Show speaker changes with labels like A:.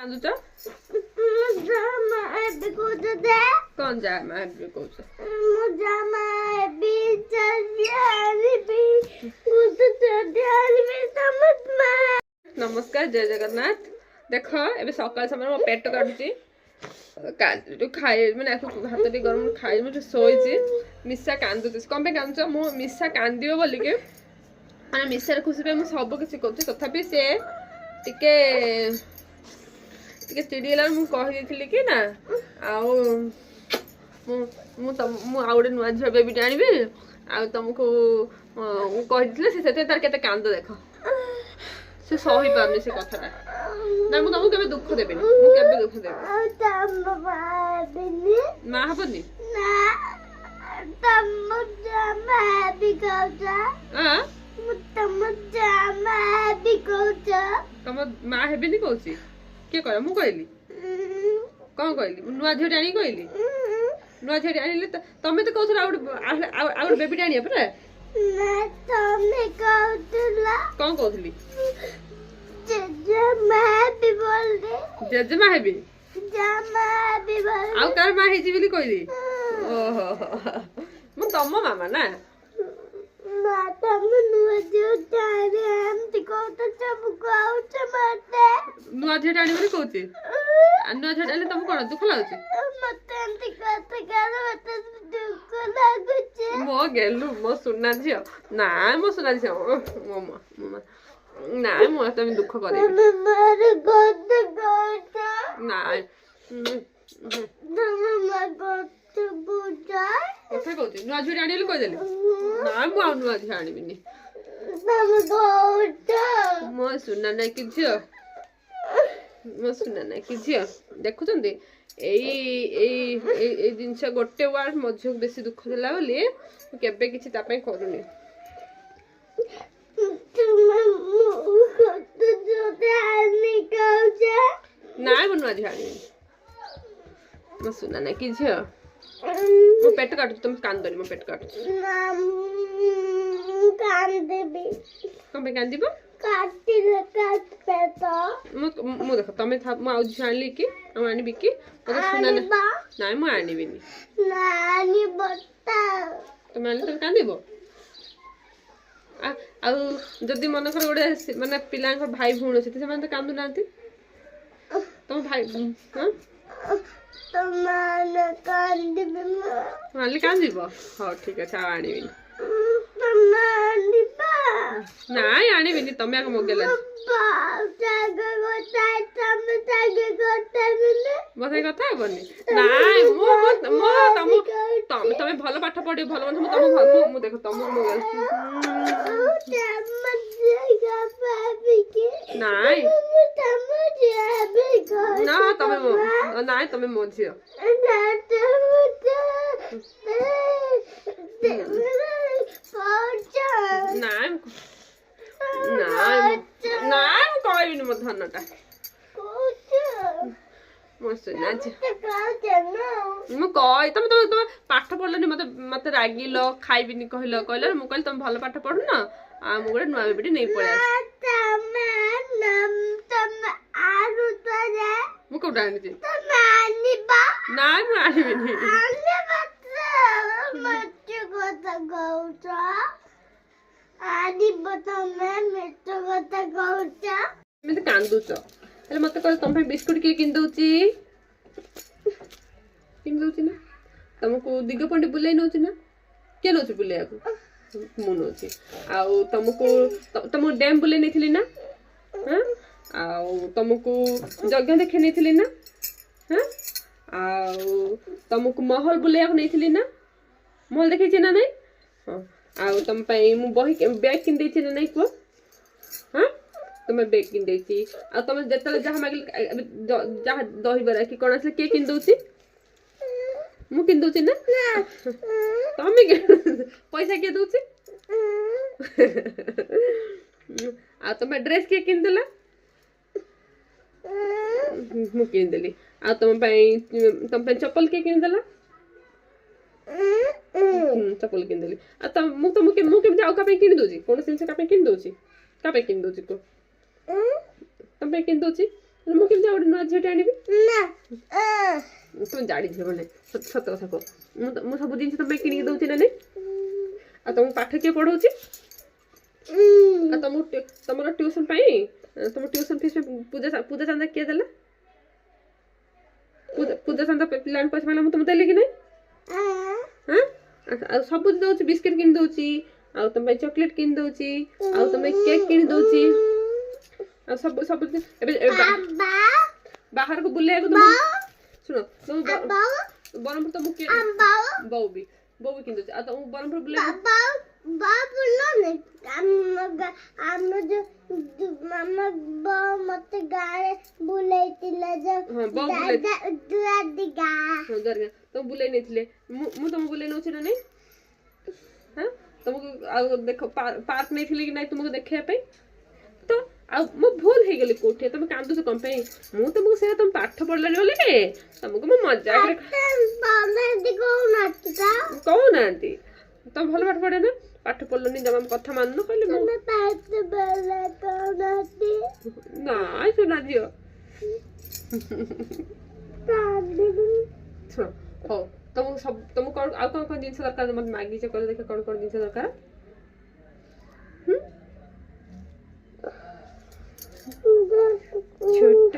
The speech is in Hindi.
A: कांदुच कौन जा मैं भी कहूछ नमस्कार जय जगन्नाथ देख ए सकाल समय मो पेट काटुची खाई मैंने हाथ टे गरम खाई मुझे शोची मिशा कांदुची कौन पे कांदुच मु मिशा कांदियो बोलिके मैंने मिशार खुशी पे सब किसी करुँच तथापि से टिके टिके चिड़ीगला मु कही कि ना आउ गोटे नुआ झील बेबी आनी आ तुमको कही से तार के कांद देख से सही पारनी से कथाटा ना मुझे तुमको दुख देवी मुझे दुख देवी माँ हबनी तुम माँ हेबी कौन किए कह मु कहली कौन कहली नुआ झील आनी कहली नुआ झील आनिले तमें तो कहूँ बेबी आनिया परा कौन कहली जेजेमा हेबी आउ कार माँ हेजी बोली कहली ओहो मु तम मामा ना नुआ झील आनी बोली कहूची नुआ झील आनी तुमको कौन दुख लगुच मो गेलु मो सुना झी ना मो सुना झी मो ना मो तुम दुख करे ना कथा कहूँ नुआ झील आनी कहदेली ना मु आ नुआ झील आनबिनी मो सुना ना कि झील मो सुना ना कि झील देखुं जिनस गोटे वार्ड मो झील बेसी दुख देला बोली केबे किछि ता पई करूनी ना मो नुआ झील आनी मो सुना ना कि झील मो पेट काटु तुम कांदनी मो पेट काटु कौन पे कांदीबो मु देख तमें मु आउ झील आनली कि आनबी कि मते सुना ना मु आनबिनी तुम आनले तुम कांदीबो आ जदि मनकर गोटे माने पिला भाई भूण अच्छे से तो कांदू ना तुम भाई हाँ कांदीब हाँ ठीक अच्छे आनबिनी ना आनबिनी तुम आगे मगेला मत कथा हेनी ना तुम भल पाठ पढ़ भल मन तुम देख तुम ना तुम मो झी कहबिनी मो धनटा तुम पाठ पढ़लनि मत मत रागिल खाइबिनी कहल कहल मु कहली तुम भल पाठ पढ़ु न आ मु गोटे नुआ बेबीटी नहीं पड़े मु कोटा आनी ना मु आनिबिनी कांदुच मत कह तुम बिस्कुट किए किन दौची ना तुमको दिगपंडी बुलाई नौची ना किए नौची बुलाई मु नौची आउ तुमको तुम डैम बुलाई नहीं ना हाँ आउ तुमको जगह देखे नहीं ना हाँ आउ तुमको महल बुलाई नहीं ना महल देखे ना नहीं हाँ आउ तुम मु बही बैग किन देछि ना नहीं कह हाँ तुम्हें बैग किन देछि आ तुम जतले जहाँ मागिल जहाँ दही बरा कि कौन आसले के किन दउछि मु किन दउछि ना तमे पैसा के दउछि आ तुम ड्रेस के किन देला मु किन देली आ तुम चप्पल के किन देला चप्पल किन देली आ तुम मु केमति आउ का पे किन दउछि कोन सेंस का पे किन दउछि को तुम पे किन दउछि ମୁଁ କେମିତି ଆଉ ଗୋଟେ ନୂଆ ଝିଅଟେ ଆଣିବି? ତମେ ଜାଣି ଝିଅ ମାନେ ସତ କଥା କୁହ। ମୁଁ ସବୁ ଜିନିଷ ତମ ପାଇଁ କିଣିକି ଦଉଛି ନା ନାଇଁ? ଆଉ ତମକୁ ପାଠ କିଏ ପଢଉଛି? ଆଉ ତମର ଟ୍ୟୁସନ ପାଇଁ ତମ ଟ୍ୟୁସନ ଫିସ୍ ପୂଜା ଚାନ୍ଦା କିଏ ଦେଲା? ପୂଜା ଚାନ୍ଦା ପିଲାଙ୍କୁ ପଇସା ମାଗିଲା ମୁଁ ତମକୁ ଦେଲି କି ନାଇଁ? ଆଉ ସବୁ ଦଉଛି, ବିସ୍କିଟ୍ କିଣି ଦଉଛି, ଆଉ ତମ ପାଇଁ ଚକୋଲେଟ୍ କିଣି ଦଉଛି, ଆଉ ତମ ପାଇଁ କେକ୍ କିଣି ଦଉଛି, ଆଉ ସବୁ ଏବେ ବାହାରକୁ ବୁଲେଇବାକୁ ଶୁଣ ବ୍ରହ୍ମପୁର ତମକୁ ବୋଉ ବି କିଣି ଦଉଛି। ଆଉ ତମକୁ ବ୍ରହ୍ମପୁର ବୁଲେଇବାକୁ
B: ମତେ ଗାଁରେ ବୁଲେଇଥିଲା
A: ତମକୁ ବୁଲେଇ ନେଇଥିଲେ, ମୁଁ ତମକୁ ବୁଲେଇ ନଉଛି ନା ନାଇଁ? ତମକୁ ଆଉ ଦେଖ ପାର୍କ ନେଇଥିଲି କି ନାଇଁ ତୁମକୁ ଦେଖିବା ପାଇଁ? ତ ଆଉ ମୁଁ ଭୁଲ ହେଇଗଲି କୋଉଠି? ତମେ କାନ୍ଦୁଛ କଣ ପାଇଁ? ମୁଁ ତମକୁ ସେଇଟା ତମେ ପାଠ ପଢିଲାନି ବୋଲି ତମକୁ ମୁଁ ମଜାକରେ କହୁନାହାନ୍ତି। ତମେ ଭଲ ପାଠ ପଢେ ନା? ପାଠ ପଢିଲନି, ଜମା କଥା ମାନୁନ, କହିଲେ ନାଇଁ ସୁନା ଝିଅ। ଶୁଣ ହଉ, ତମକୁ କଣ ଆଉ କଣ ଜିନିଷ ଦରକାର ମତେ ମାଗିଛ? କହିଲେ ଦେଖ କଣ ଜିନିଷ ଦରକାର? ଛୋଟ